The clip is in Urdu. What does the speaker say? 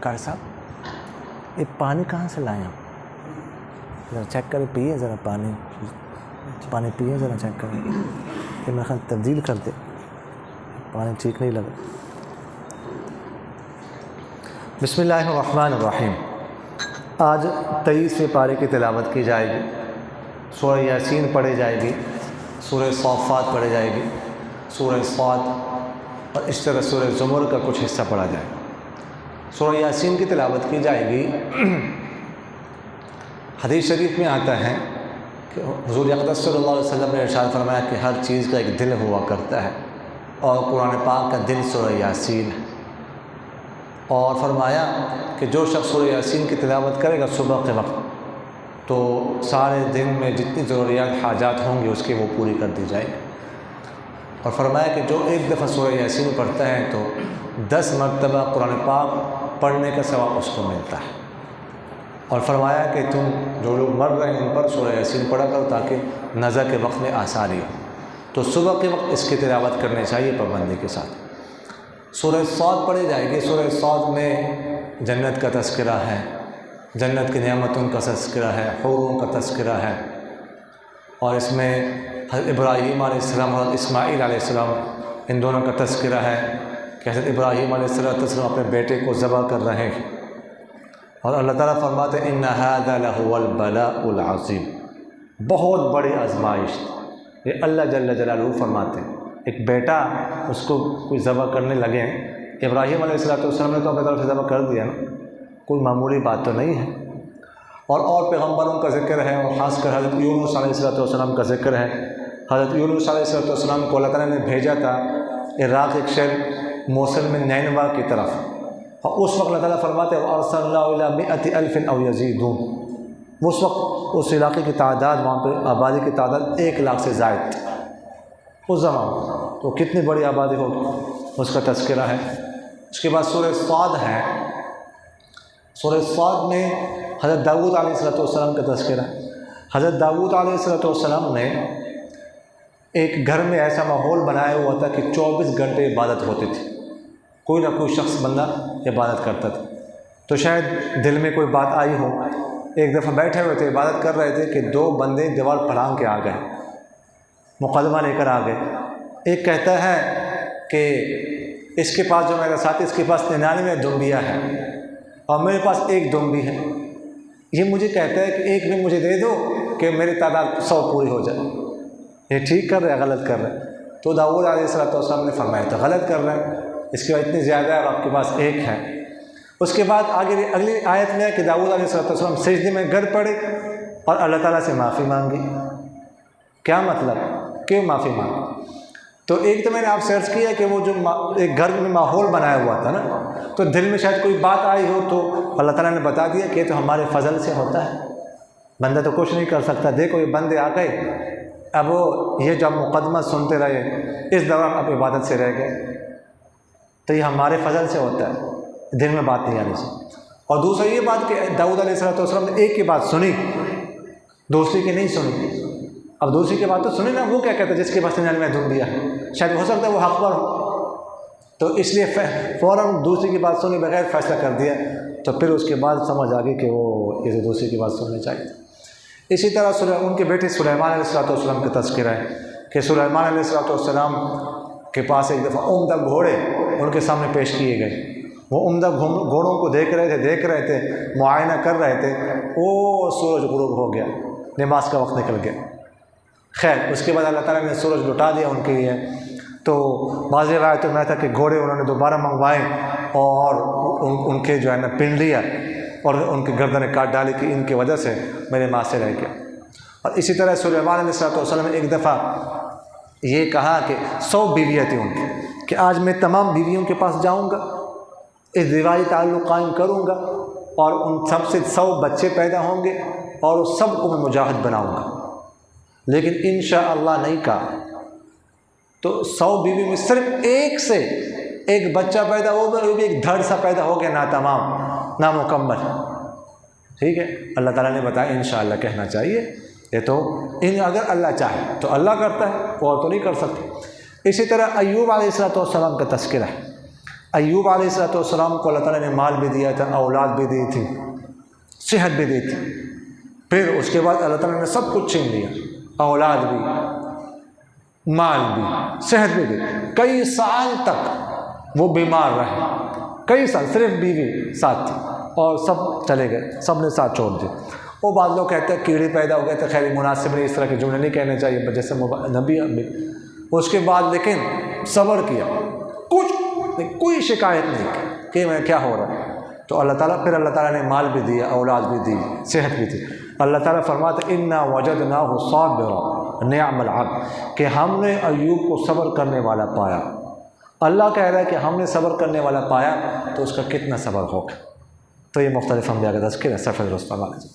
قاری صاحب یہ پانی کہاں سے لائیں آپ؟ ذرا چیک کریں، پیے ذرا پانی پیے ذرا، چیک کریں کہ میرا خیال تبدیل کر دے، پانی ٹھیک نہیں لگا۔ بسم اللہ الرحمن الرحیم۔ آج 23ویں پارے کی تلاوت کی جائے گی، سورہ یاسین پڑھی جائے گی، سورہ صافات پڑھی جائے گی، سورہ صاد، اور اس طرح سورہ زمر کا کچھ حصہ پڑھا جائے گا۔ سورہ یاسین کی تلاوت کی جائے گی۔ حدیث شریف میں آتا ہے کہ حضور اقدس صلی اللہ علیہ وسلم نے ارشاد فرمایا کہ ہر چیز کا ایک دل ہوا کرتا ہے، اور قرآن پاک کا دل سورہ یاسین ہے، اور فرمایا کہ جو شخص سورہ یاسین کی تلاوت کرے گا صبح کے وقت تو سارے دن میں جتنی ضروریات حاجات ہوں گی اس کی وہ پوری کر دی جائے گی، اور فرمایا کہ جو ایک دفعہ سورہ یاسین پڑھتا ہے تو 10 مرتبہ قرآن پاک پڑھنے کا ثواب اس کو ملتا ہے، اور فرمایا کہ تم جو لوگ مر رہے ہیں ان پر سورہ یاسین پڑھا کرو تاکہ نزع کے وقت میں آسانی ہو۔ تو صبح کے وقت اس کی تلاوت کرنی چاہیے پابندی کے ساتھ۔ سورہ صاد پڑھی جائے گی۔ سورہ صاد میں جنت کا تذکرہ ہے، جنت کی نعمتوں کا تذکرہ ہے، حوروں کا تذکرہ ہے، اور اس میں حضرت ابراہیم علیہ السلام اور اسماعیل علیہ السلام ان دونوں کا تذکرہ ہے کہ حضرت ابراہیم علیہ السلام اپنے بیٹے کو ذبح کر رہے ہیں، اور اللہ تعالیٰ فرماتے ہیں ان ھذا لھو البلاء العظیم، بہت بڑی آزمائش۔ یہ اللہ جل جلالہ فرماتے ہیں ایک بیٹا اس کو کوئی ذبح کرنے لگے ہیں، ابراہیم علیہ السلام نے تو اپنی طرف سے ذبح کر دیا نا، کوئی معمولی بات تو نہیں ہے۔ اور پیغمبروں کا ذکر ہے، اور خاص کر حضرت یونس علیہ السلام کا ذکر ہے۔ حضرت یونس علیہ السلام کو اللہ تعالیٰ نے بھیجا تھا عراق ایک شہر موصل میں نینوا کی طرف، اور اس وقت اللہ تعالیٰ فرماتے ہیں وَأَرْسَلْنَاهُ إِلَىٰ 100,000 أَوْ يَزِيدُونَ، اس وقت اس علاقے کی تعداد، وہاں پہ آبادی کی تعداد 1 لاکھ سے زائد تھی اس زمان، تو کتنی بڑی آبادی ہوگی، اس کا تذکرہ ہے۔ اس کے بعد سورہ صاد ہے۔ سورہ صاد میں حضرت داؤد علیہ السلام کا تذکرہ ہے۔ حضرت داؤد علیہ السلام نے ایک گھر میں ایسا ماحول بنایا ہوا تھا کہ 24 گھنٹے عبادت ہوتی تھی، کوئی نہ کوئی شخص بندہ عبادت کرتا تھا۔ تو شاید دل میں کوئی بات آئی ہو، ایک دفعہ بیٹھے ہوئے تھے عبادت کر رہے تھے کہ 2 بندے دیوار پھلانگ کے آ گئے، مقدمہ لے کر آ گئے۔ ایک کہتا ہے کہ اس کے پاس، جو میرا ساتھی، اس کے پاس 99 دمبیاں ہیں اور میرے پاس 1 دمبی ہے، یہ مجھے کہتا ہے کہ ایک بھی مجھے دے دو کہ میری تعداد 100 پوری ہو جائے۔ یہ ٹھیک کر رہے ہیں غلط کر رہے ہیں؟ تو داؤد علیہ السلام نے فرمایا تھا غلط کر رہے ہیں، اس کے بعد اتنی زیادہ ہے اور آپ کے پاس 1 ہے۔ اس کے بعد آگے اگلی آیت میں ہے کہ داؤد علیہ السلام سجدے میں گر پڑے اور اللہ تعالیٰ سے معافی مانگی۔ کیا مطلب؟ کیوں معافی مانگی؟ تو ایک تو میں نے آپ سے عرض کیا کہ وہ جو ایک گھر میں ماحول بنایا ہوا تھا نا، تو دل میں شاید کوئی بات آئی ہو تو اللہ تعالیٰ نے بتا دیا کہ یہ تو ہمارے فضل سے ہوتا ہے، بندہ تو کچھ نہیں کر سکتا۔ دیکھو یہ بندے آ گئے، اب وہ یہ جب مقدمہ سنتے رہے اس دوران اب عبادت سے رہ گئے، تو یہ ہمارے فضل سے ہوتا ہے، دل میں بات نہیں آنی چاہیے۔ اور دوسرا یہ بات کہ داؤد علیہ السلام نے ایک کی بات سنی، دوسری کی نہیں سنی۔ اب دوسری کی بات تو سنی نا، وہ کیا کہتا ہے جس کے پاس 99 دمبیاں ہیں، شاید ہو سکتا ہے وہ حق پر ہو، تو اس لیے فوراً دوسری کی بات سنی بغیر فیصلہ کر دیا۔ تو پھر اس کے بعد سمجھ آ گئی کہ وہ اسے دوسری کی بات سننی چاہیے۔ اسی طرح ان کے بیٹے سلیمان علیہ السلام کا تذکرہ ہے کہ سلیمان علیہ السلام کے پاس ایک دفعہ عمدہ گھوڑے ان کے سامنے پیش کیے گئے۔ وہ عمدہ گھوڑوں کو دیکھ رہے تھے، معائنہ کر رہے تھے، وہ سورج غروب ہو گیا، نماز کا وقت نکل گیا۔ خیر اس کے بعد اللہ تعالیٰ نے سورج لٹا دیا ان کے لیے۔ تو بعض روایتوں میں تھا کہ گھوڑے انہوں نے دوبارہ منگوائے اور ان کے جو ہے نا پن لیا اور ان کی گردنیں کاٹ ڈالی کہ ان کی وجہ سے میرے ماں سے رہ گیا۔ اور اسی طرح سلیمان علیہ السلام نے ایک دفعہ یہ کہا کہ 100 بیویاں تھیں ان کی، کہ آج میں تمام بیویوں کے پاس جاؤں گا، اس دیوائی تعلق قائم کروں گا، اور ان سب سے 100 بچے پیدا ہوں گے اور اس سب کو میں مجاہد بناؤں گا۔ لیکن انشاءاللہ نہیں کہا، تو 100 بیوی میں صرف ایک سے ایک بچہ پیدا ہوگا، وہ بھی ایک دھڑ سا پیدا ہو گیا، ناتمام، نامکمل۔ ٹھیک ہے، اللہ تعالیٰ نے بتایا انشاءاللہ کہنا چاہیے، یہ تو اگر اللہ چاہے تو اللہ کرتا ہے، وہ اور تو نہیں کر سکتے۔ اسی طرح ایوب علیہ السلام کا تذکرہ ہے۔ ایوب علیہ السلام کو اللہ تعالیٰ نے مال بھی دیا تھا، اولاد بھی دی تھی، صحت بھی دی تھی، پھر اس کے بعد اللہ تعالیٰ نے سب کچھ چھین لیا، اولاد بھی، مال بھی، صحت بھی دی۔ کئی سال تک وہ بیمار رہے، کئی سال، صرف بیوی ساتھ تھی اور سب چلے گئے، سب نے ساتھ چھوڑ دیا۔ وہ بعض لوگ کہتے ہیں کیڑے پیدا ہو گئے تھے، خیر مناسب نہیں، اس طرح کے جملے نہیں کہنے چاہیے جیسے نبی ابھی۔ اس کے بعد لیکن صبر کیا، کوئی شکایت نہیں کی کہ میں کیا ہو رہا ہے۔ تو اللہ تعالیٰ نے مال بھی دیا، اولاد بھی دی، صحت بھی دی۔ اللہ تعالیٰ فرماتے انا وجدناہ صابرا نعم العبد، کہ ہم نے ایوب کو صبر کرنے والا پایا۔ اللہ کہہ رہا ہے کہ ہم نے صبر کرنے والا پایا، تو اس کا کتنا صبر ہوگا۔ تو یہ مختلف انبیاء کا تذکرہ ہے سفر رستم علیہ۔